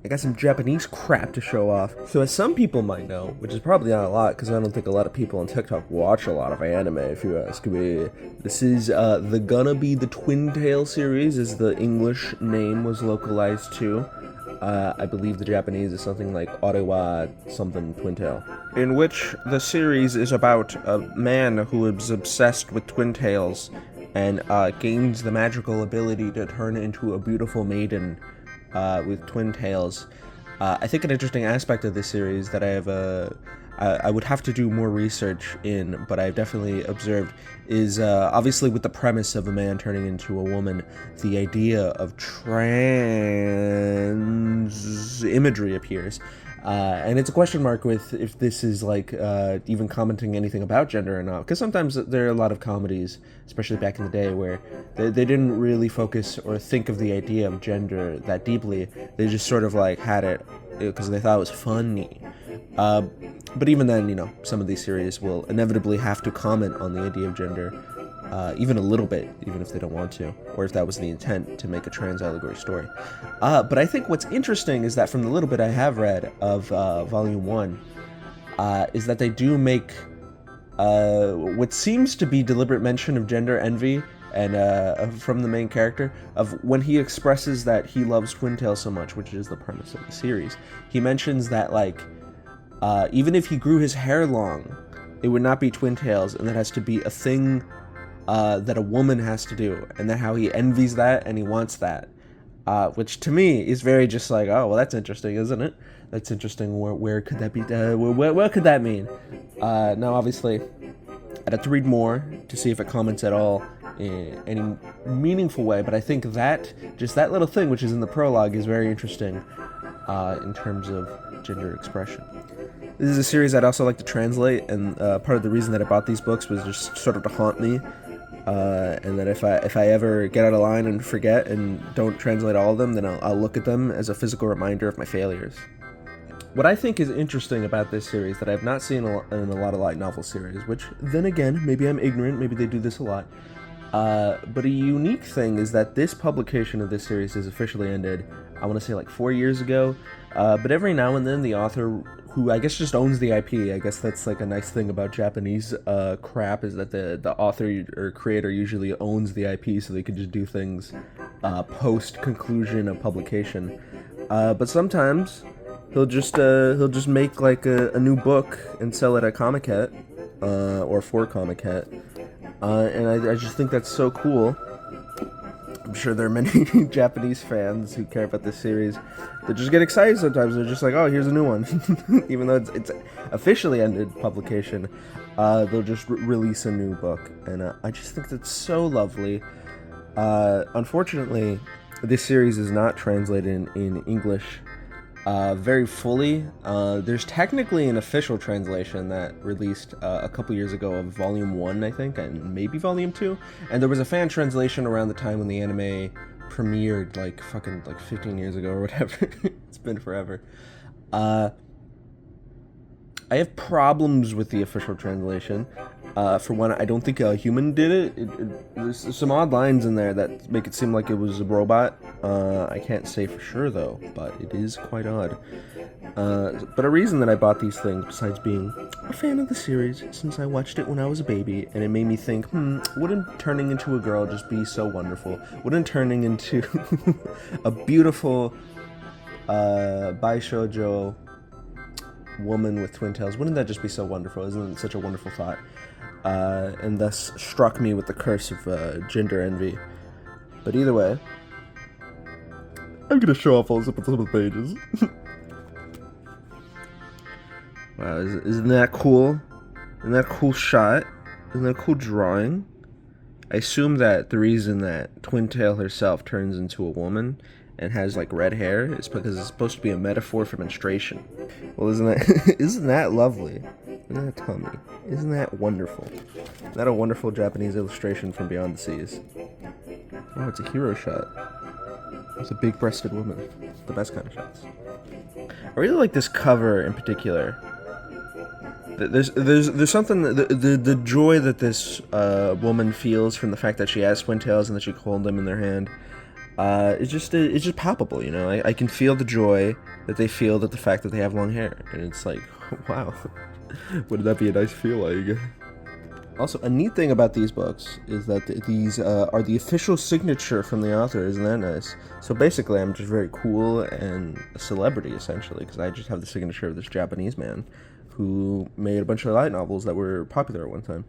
I got some Japanese crap to show off. So as some people might know, which is probably not a lot, because I don't think a lot of people on TikTok watch a lot of anime, if you ask me. This is gonna be the Twintail series, as the English name was localized to. I believe the Japanese is something like Orewa something Twintail. In which the series is about a man who is obsessed with twintails and gains the magical ability to turn into a beautiful maiden with twintails. I think an interesting aspect of this series that I would have to do more research in, but I've definitely observed, is obviously with the premise of a man turning into a woman, the idea of trans imagery appears. And it's a question mark with if this is like even commenting anything about gender or not, because sometimes there are a lot of comedies, especially back in the day, where they didn't really focus or think of the idea of gender that deeply. They just sort of like had it because they thought it was funny. But even then, you know, some of these series will inevitably have to comment on the idea of gender, even a little bit, even if they don't want to, or if that was the intent to make a trans allegory story. But I think what's interesting is that from the little bit I have read of Volume 1, is that they do make what seems to be deliberate mention of gender envy and from the main character, of when he expresses that he loves Twintail so much, which is the premise of the series. He mentions that, like, even if he grew his hair long, it would not be Twintails, and that has to be a thing that a woman has to do, and that how he envies that and he wants that, which to me is very just like, oh, well, that's interesting, isn't it? That's interesting. Where could that be? What could that mean? Now, obviously, I'd have to read more to see if it comments at all in any meaningful way, but I think that just that little thing, which is in the prologue, is very interesting in terms of gender expression. This is a series I'd also like to translate, and part of the reason that I bought these books was just sort of to haunt me, and that if I ever get out of line and forget and don't translate all of them, then I'll look at them as a physical reminder of my failures. What I think is interesting about this series that I've not seen in a lot of light novel series, which then again, maybe I'm ignorant, maybe they do this a lot, but a unique thing is that this publication of this series has officially ended, I want to say like 4 years ago, but every now and then the author, who I guess just owns the IP, I guess that's like a nice thing about Japanese crap, is that the author or creator usually owns the IP, so they could just do things post conclusion of publication. But sometimes he'll just make like a new book and sell it at Comic-Con, or for Comic-Con, and I just think that's so cool. I'm sure there are many Japanese fans who care about this series that just get excited sometimes. They're just like, oh, here's a new one. Even though it's officially ended publication, they'll just release a new book. And I just think that's so lovely. Unfortunately, this series is not translated in English very fully. There's technically an official translation that released a couple years ago of Volume 1, I think, and maybe Volume 2. And there was a fan translation around the time when the anime premiered, like 15 years ago or whatever. It's been forever. I have problems with the official translation. For one, I don't think a human did it. There's some odd lines in there that make it seem like it was a robot. I can't say for sure, though, but it is quite odd. But a reason that I bought these things, besides being a fan of the series, since I watched it when I was a baby, and it made me think, wouldn't turning into a girl just be so wonderful? Wouldn't turning into a beautiful Baishoujo woman with twin tails, wouldn't that just be so wonderful? Isn't it such a wonderful thought? And thus struck me with the curse of gender envy. But either way, I'm gonna show off all the pages. Wow, isn't that cool? Isn't that a cool shot? Isn't that a cool drawing? I assume that the reason that Twintail herself turns into a woman and has like red hair is because it's supposed to be a metaphor for menstruation. Well, isn't that lovely? Isn't that tummy? Isn't that wonderful? Isn't that a wonderful Japanese illustration from beyond the seas? Oh, it's a hero shot. It's a big-breasted woman. The best kind of shots. I really like this cover in particular. There's something, the joy that this woman feels from the fact that she has twin tails and that she can hold them in their hand. It's just palpable, you know. I can feel the joy that they feel that the fact that they have long hair, and it's like, wow, wouldn't that be a nice feeling? Also, a neat thing about these books is that these are the official signature from the author. Isn't that nice? So basically, I'm just very cool and a celebrity, essentially, because I just have the signature of this Japanese man who made a bunch of light novels that were popular at one time.